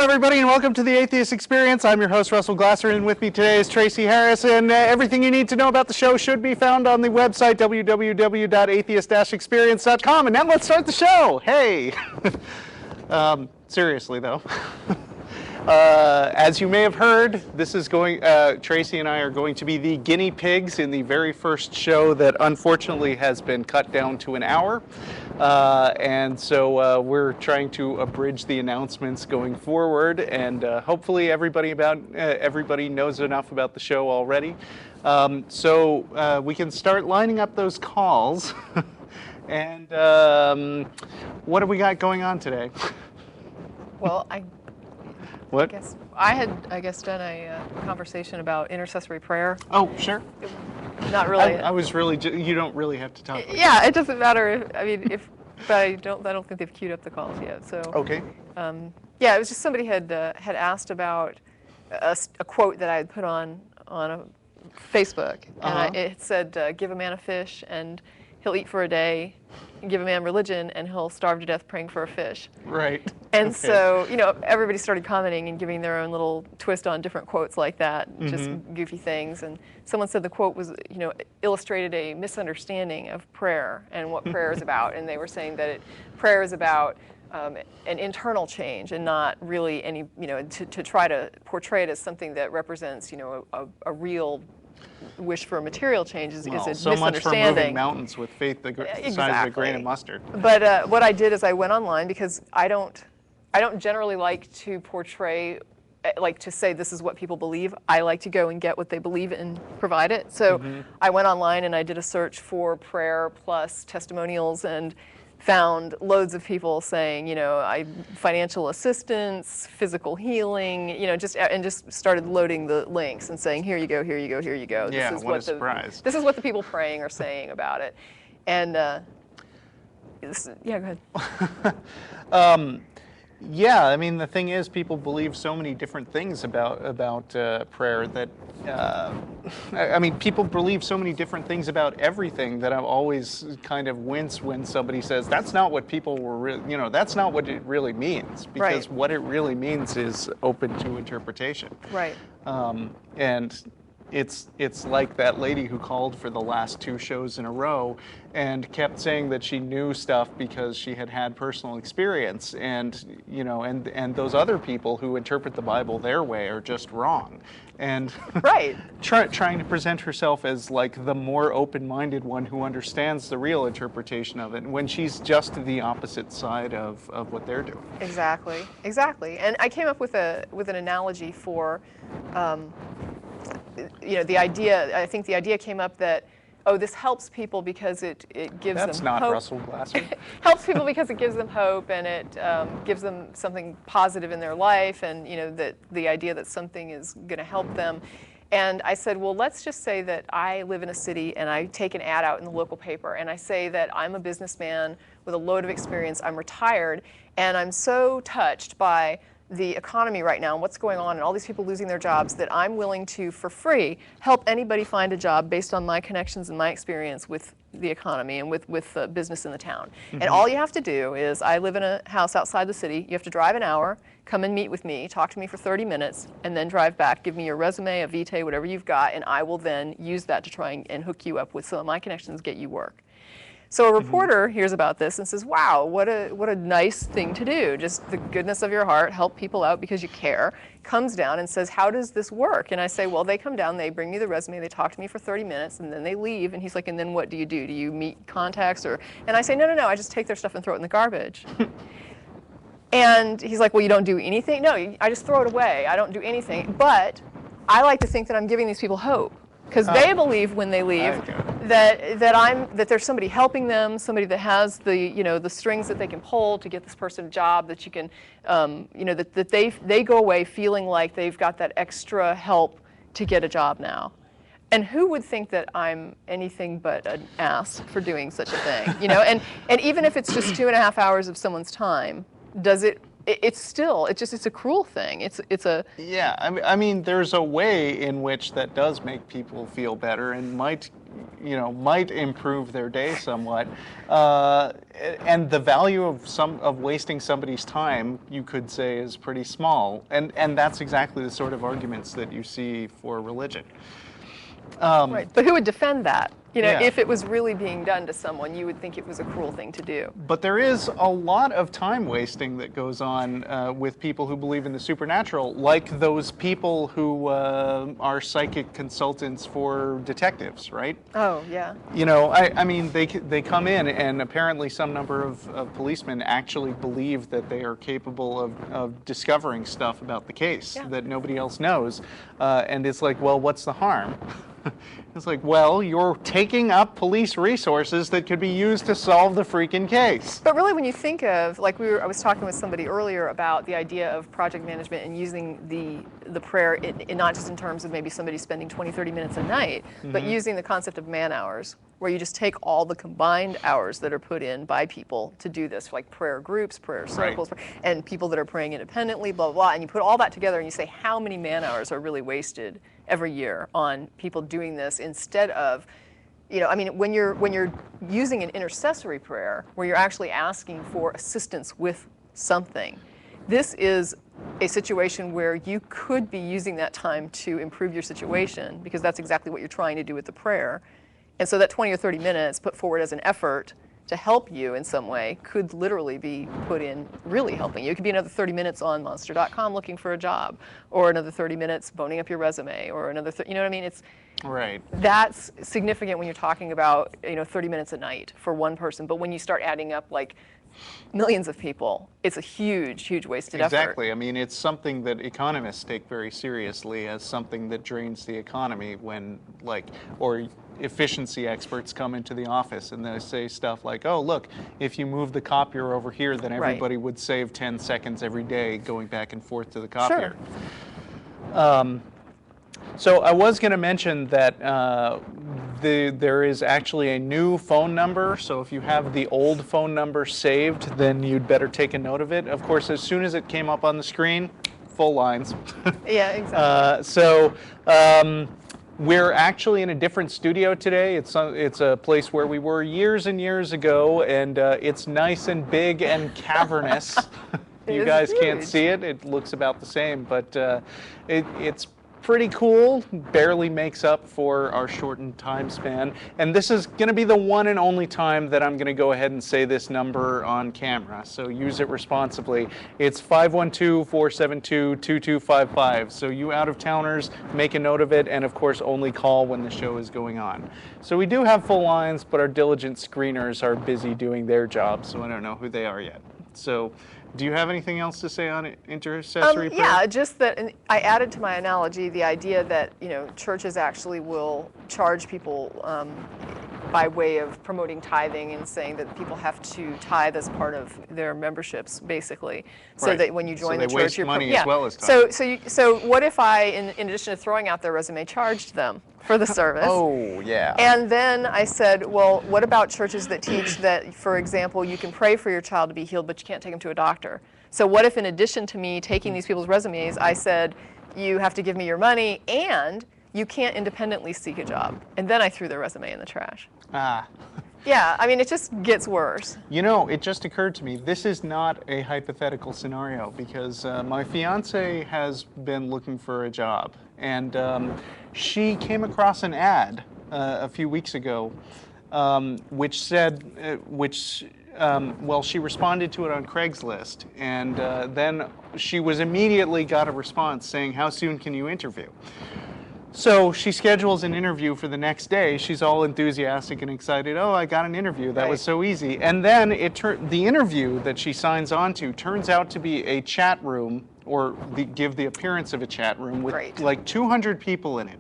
everybody, and welcome to the Atheist Experience. I'm your host, Russell Glasser, and with me today is Tracie Harris, and everything you need to know about the show should be found on the website, www.atheist-experience.com. And now let's start the show. Hey! Seriously, though. As you may have heard, this is Tracie and I are going to be the guinea pigs in the very first show that unfortunately has been cut down to an hour. And so we're trying to abridge the announcements going forward, and hopefully everybody knows enough about the show already. So we can start lining up those calls. And what have we got going on today? Well, What? I had done a conversation about intercessory prayer. Oh, sure. Not really. I was really. You don't really have to talk. Yeah, it doesn't matter. But I don't think they've queued up the calls yet. So. Okay. Yeah, it was just somebody had asked about a quote that I had put on a Facebook, and it said, "Give a man a fish, and he'll eat for a day. Give a man religion, and he'll starve to death praying for a fish." Right. And so, everybody started commenting and giving their own little twist on different quotes like that, just goofy things. And someone said the quote was, illustrated a misunderstanding of prayer and what prayer is about. And they were saying that prayer is about an internal change and not really any, to try to portray it as something that represents, a real wish for a material change is a so misunderstanding. Much for moving mountains with faith the size of a grain of mustard. But what I did is I went online, because I don't generally like to portray, like to say this is what people believe. I like to go and get what they believe and provide it. So I went online and I did a search for prayer plus testimonials and found loads of people saying, financial assistance, physical healing, just started loading the links and saying, here you go, here you go, here you go. Yeah, what a surprise. This is what the people praying are saying about it. And, yeah, go ahead. Yeah, I mean, the thing is, people believe so many different things about prayer that, people believe so many different things about everything that I always kind of wince when somebody says, that's not what people were, that's not what it really means. Because what it really means is open to interpretation. Right. And it's like that lady who called for the last 2 shows in a row and kept saying that she knew stuff because she had personal experience, and and those other people who interpret the Bible their way are just wrong, and trying to present herself as like the more open-minded one who understands the real interpretation of it, when she's just the opposite side of what they're doing. Exactly. And I came up with an analogy for the idea. I think the idea came up that, this helps people because it gives them hope. That's not Russell Glasser. Helps people because it gives them hope, and it gives them something positive in their life, and that the idea that something is going to help them. And I said, well, let's just say that I live in a city and I take an ad out in the local paper, and I say that I'm a businessman with a load of experience, I'm retired, and I'm so touched by the economy right now and what's going on and all these people losing their jobs that I'm willing to, for free, help anybody find a job based on my connections and my experience with the economy and with business in the town. And all you have to do is, I live in a house outside the city, you have to drive an hour, come and meet with me, talk to me for 30 minutes, and then drive back, give me your resume, a vitae, whatever you've got, and I will then use that to try and hook you up with some of my connections, get you work. So a reporter hears about this and says, wow, what a nice thing to do. Just the goodness of your heart, help people out because you care. Comes down and says, how does this work? And I say, well, they come down, they bring me the resume, they talk to me for 30 minutes, and then they leave. And he's like, and then what do you do? Do you meet contacts? And I say, no, I just take their stuff and throw it in the garbage. And he's like, well, you don't do anything? No, I just throw it away. I don't do anything. But I like to think that I'm giving these people hope. Because they believe when they leave that there's somebody helping them, somebody that has the strings that they can pull to get this person a job, that you can that they go away feeling like they've got that extra help to get a job now. And who would think that I'm anything but an ass for doing such a thing? And even if it's just 2.5 hours of someone's time, does it it's a cruel thing. It's a Yeah, I mean, there's a way in which that does make people feel better and might improve their day somewhat. And the value of wasting somebody's time, you could say, is pretty small. And that's exactly the sort of arguments that you see for religion. Right, but who would defend that? Yeah. If it was really being done to someone, you would think it was a cruel thing to do. But there is a lot of time wasting that goes on with people who believe in the supernatural, like those people who are psychic consultants for detectives, right? Oh, yeah. I mean, they come in, and apparently some number of policemen actually believe that they are capable of discovering stuff about the case that nobody else knows. And it's like, well, what's the harm? It's like, well, you're taking up police resources that could be used to solve the freaking case. But really, when you think of, like I was talking with somebody earlier about the idea of project management and using the prayer, not just in terms of maybe somebody spending 20, 30 minutes a night, but using the concept of man hours, where you just take all the combined hours that are put in by people to do this, like prayer groups, prayer circles, and people that are praying independently, blah, blah, blah, and you put all that together and you say how many man hours are really wasted every year on people doing this instead of, I mean, when you're using an intercessory prayer where you're actually asking for assistance with something, this is a situation where you could be using that time to improve your situation, because that's exactly what you're trying to do with the prayer. And so that 20 or 30 minutes put forward as an effort to help you in some way could literally be put in really helping you. It could be another 30 minutes on monster.com looking for a job, or another 30 minutes boning up your resume, or another, you know what I mean? That's significant when you're talking about, 30 minutes a night for one person. But when you start adding up like millions of people, it's a huge, huge wasted effort. Exactly. I mean, it's something that economists take very seriously as something that drains the economy when, or efficiency experts come into the office and they say stuff like, oh, look, if you move the copier over here, then everybody would save 10 seconds every day going back and forth to the copier. Sure. So I was going to mention that there is actually a new phone number, so if you have the old phone number saved, then you'd better take a note of it. Of course, as soon as it came up on the screen, full lines. Yeah, exactly. We're actually in a different studio today. It's a place where we were years and years ago, and it's nice and big and cavernous. You guys can't see it. It looks about the same, but it's pretty cool. Barely makes up for our shortened time span. And this is going to be the one and only time that I'm going to go ahead and say this number on camera, so use it responsibly. It's 512-472-2255. So you out-of-towners, make a note of it, and of course only call when the show is going on. So we do have full lines, but our diligent screeners are busy doing their job, so I don't know who they are yet. So do you have anything else to say on intercessory prayer? Yeah, just that I added to my analogy the idea that churches actually will charge people by way of promoting tithing and saying that people have to tithe as part of their memberships, basically, so that when you join the church, you're money as well as time. So what if I, in addition to throwing out their resume, charged them for the service? Oh, yeah. And then I said, well, what about churches that teach that, for example, you can pray for your child to be healed, but you can't take them to a doctor? So what if, in addition to me taking these people's resumes, I said, you have to give me your money and you can't independently seek a job? And then I threw their resume in the trash. Yeah, I mean, it just gets worse. It just occurred to me, this is not a hypothetical scenario, because my fiance has been looking for a job, and she came across an ad a few weeks ago, which said, she responded to it on Craigslist, and then she was immediately got a response saying, how soon can you interview? So she schedules an interview for the next day. She's all enthusiastic and excited. Oh, I got an interview. That was so easy. And then the interview that she signs on to turns out to be a chat room, or give the appearance of a chat room with like 200 people in it.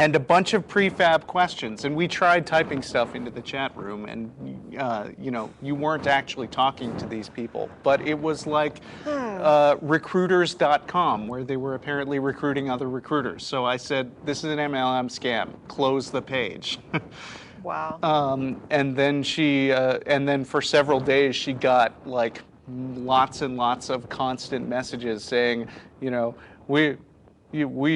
And a bunch of prefab questions. And we tried typing stuff into the chat room, and you weren't actually talking to these people. But it was like recruiters.com, where they were apparently recruiting other recruiters. So I said, this is an MLM scam. Close the page. Wow. And then and then for several days she got like lots and lots of constant messages saying, you know, we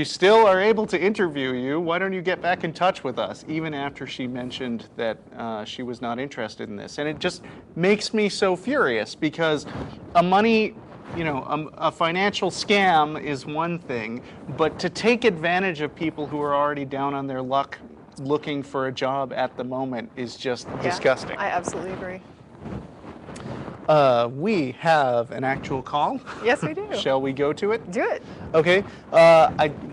still are able to interview you. Why don't you get back in touch with us? Even after she mentioned that she was not interested in this. And it just makes me so furious because a financial scam is one thing, but to take advantage of people who are already down on their luck looking for a job at the moment is just disgusting. I absolutely agree. We have an actual call. Yes, we do. Shall we go to it? Do it. Okay.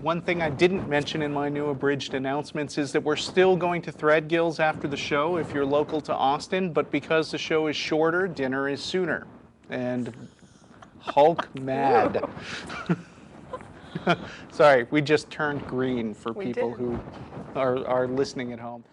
One thing I didn't mention in my new abridged announcements is that we're still going to Threadgill's after the show if you're local to Austin, but because the show is shorter, dinner is sooner. And Hulk mad. Sorry, we just turned green for people who are listening at home.